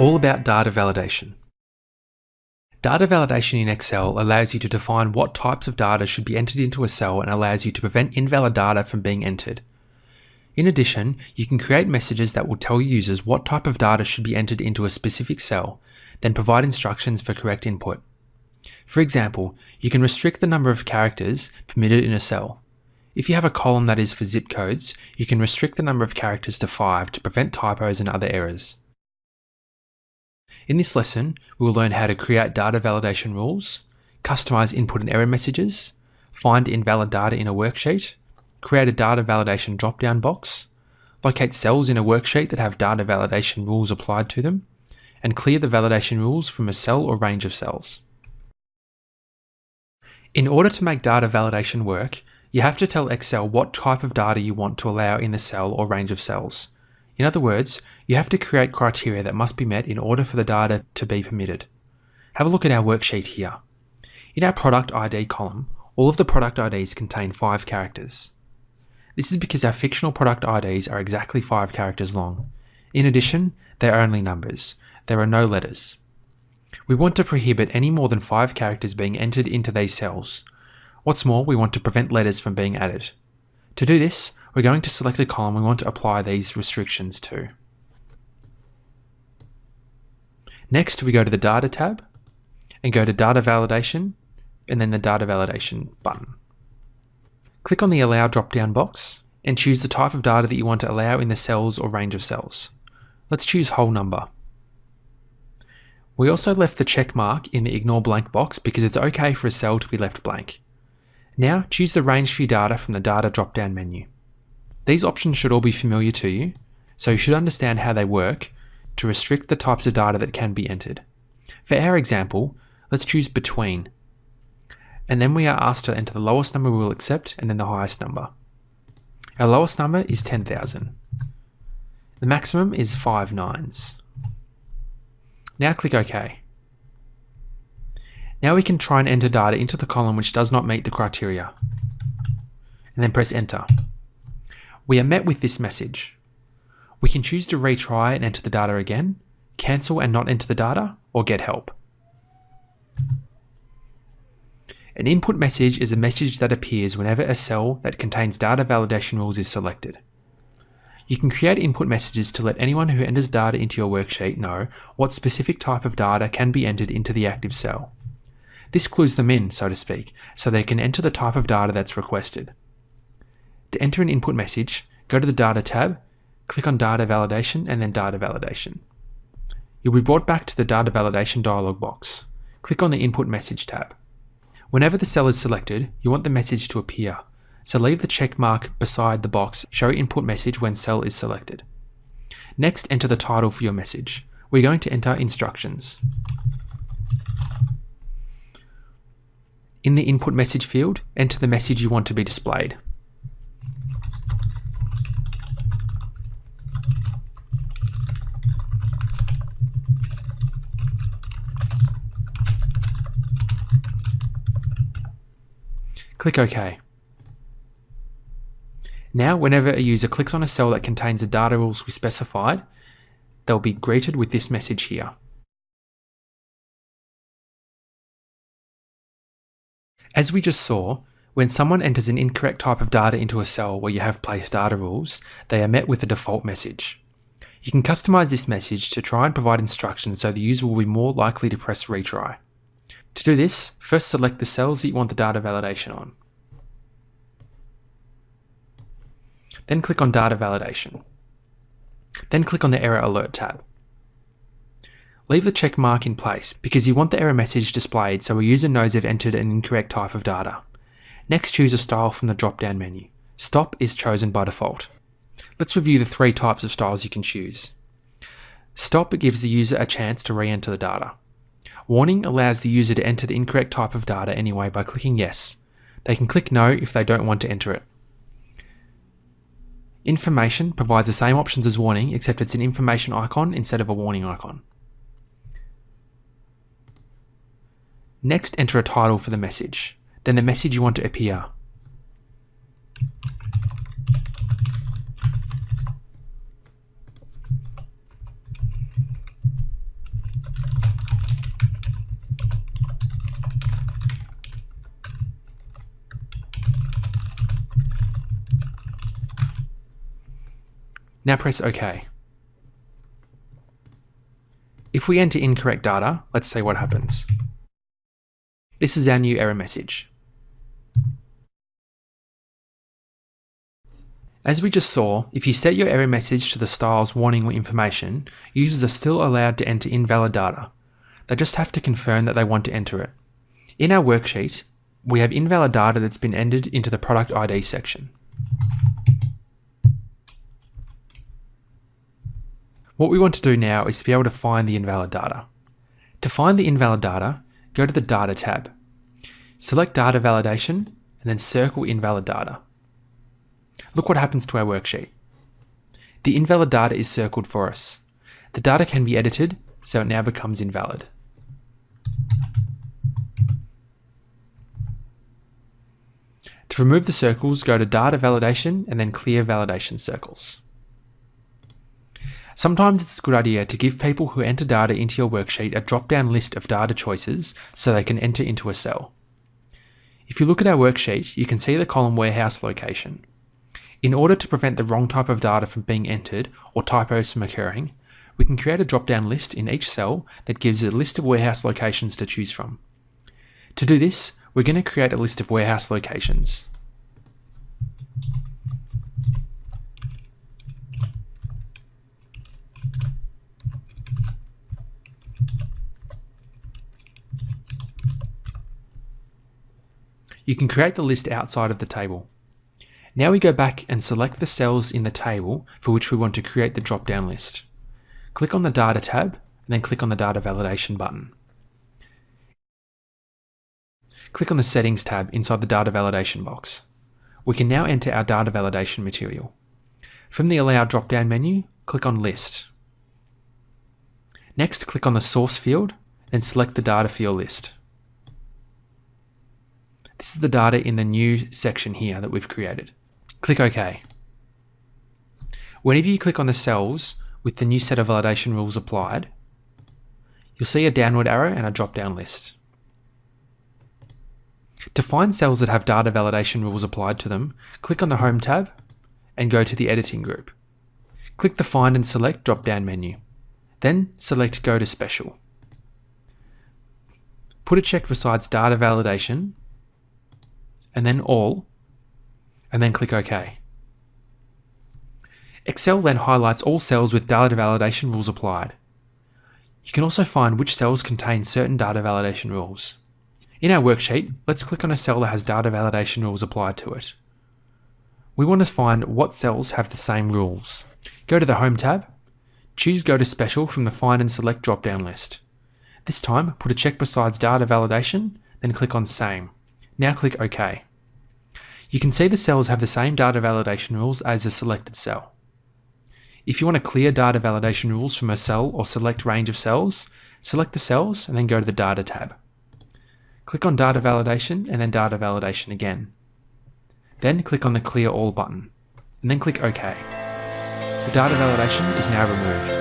all about data validation. Data validation in Excel allows you to define what types of data should be entered into a cell and allows you to prevent invalid data from being entered. In addition, you can create messages that will tell users what type of data should be entered into a specific cell, then provide instructions for correct input. For example, you can restrict the number of characters permitted in a cell. If you have a column that is for zip codes, you can restrict the number of characters to 5 to prevent typos and other errors. In this lesson, we will learn how to create data validation rules, customize input and error messages, find invalid data in a worksheet, create a data validation drop-down box, locate cells in a worksheet that have data validation rules applied to them, and clear the validation rules from a cell or range of cells. In order to make data validation work, you have to tell Excel what type of data you want to allow in the cell or range of cells. In other words, you have to create criteria that must be met in order for the data to be permitted. Have a look at our worksheet here. In our product ID column, all of the product IDs contain 5 characters. This is because our fictional product IDs are exactly 5 characters long. In addition, they are only numbers. There are no letters. We want to prohibit any more than 5 characters being entered into these cells. What's more, we want to prevent letters from being added. To do this, we're going to select a column we want to apply these restrictions to. Next, we go to the Data tab and go to Data Validation and then the Data Validation button. Click on the Allow drop-down box and choose the type of data that you want to allow in the cells or range of cells. Let's choose whole number. We also left the check mark in the Ignore Blank box because it's okay for a cell to be left blank. Now choose the Range View Data from the Data drop-down menu. These options should all be familiar to you, so you should understand how they work to restrict the types of data that can be entered. For our example, let's choose Between, and then we are asked to enter the lowest number we will accept and then the highest number. Our lowest number is 10,000. The maximum is 5 nines. Now click OK. Now we can try and enter data into the column which does not meet the criteria, and then press Enter. We are met with this message. We can choose to retry and enter the data again, cancel and not enter the data, or get help. An input message is a message that appears whenever a cell that contains data validation rules is selected. You can create input messages to let anyone who enters data into your worksheet know what specific type of data can be entered into the active cell. This clues them in, so to speak, so they can enter the type of data that's requested. To enter an input message, go to the Data tab, click on Data Validation and then Data Validation. You'll be brought back to the Data Validation dialog box. Click on the Input Message tab. Whenever the cell is selected, you want the message to appear, so leave the check mark beside the box Show Input Message when cell is selected. Next, enter the title for your message. We're going to enter Instructions. In the Input Message field, enter the message you want to be displayed. Click OK. Now, whenever a user clicks on a cell that contains the data rules we specified, they'll be greeted with this message here. As we just saw, when someone enters an incorrect type of data into a cell where you have placed data rules, they are met with the default message. You can customize this message to try and provide instructions so the user will be more likely to press retry. To do this, first select the cells that you want the data validation on. Then click on Data Validation. Then click on the Error Alert tab. Leave the check mark in place because you want the error message displayed so a user knows they've entered an incorrect type of data. Next, choose a style from the drop-down menu. Stop is chosen by default. Let's review the 3 types of styles you can choose. Stop gives the user a chance to re-enter the data. Warning allows the user to enter the incorrect type of data anyway by clicking Yes. They can click No if they don't want to enter it. Information provides the same options as warning, except it's an information icon instead of a warning icon. Next, enter a title for the message, then the message you want to appear. Now press OK. If we enter incorrect data, let's see what happens. This is our new error message. As we just saw, if you set your error message to the styles warning information, users are still allowed to enter invalid data. They just have to confirm that they want to enter it. In our worksheet, we have invalid data that's been entered into the product ID section. What we want to do now is to be able to find the invalid data. To find the invalid data, go to the Data tab. Select Data Validation and then circle Invalid Data. Look what happens to our worksheet. The invalid data is circled for us. The data can be edited, so it now becomes invalid. To remove the circles, go to Data Validation and then Clear Validation Circles. Sometimes it's a good idea to give people who enter data into your worksheet a drop-down list of data choices so they can enter into a cell. If you look at our worksheet, you can see the column warehouse location. In order to prevent the wrong type of data from being entered or typos from occurring, we can create a drop-down list in each cell that gives a list of warehouse locations to choose from. To do this, we're going to create a list of warehouse locations. You can create the list outside of the table. Now we go back and select the cells in the table for which we want to create the drop-down list. Click on the Data tab and then click on the Data Validation button. Click on the Settings tab inside the Data Validation box. We can now enter our data validation material. From the Allow drop-down menu, click on List. Next, click on the Source field and select the data for your list. This is the data in the new section here that we've created. Click OK. Whenever you click on the cells with the new set of validation rules applied, you'll see a downward arrow and a drop-down list. To find cells that have data validation rules applied to them, click on the Home tab and go to the Editing group. Click the Find and Select drop-down menu. Then select Go to Special. Put a check besides Data Validation and then All, and then click OK. Excel then highlights all cells with data validation rules applied. You can also find which cells contain certain data validation rules. In our worksheet, let's click on a cell that has data validation rules applied to it. We want to find what cells have the same rules. Go to the Home tab, choose Go to Special from the Find and Select drop-down list. This time, put a check besides Data Validation, then click on Same. Now click OK. You can see the cells have the same data validation rules as the selected cell. If you want to clear data validation rules from a cell or select range of cells, select the cells and then go to the Data tab. Click on Data Validation and then Data Validation again. Then click on the Clear All button and then click OK. The data validation is now removed.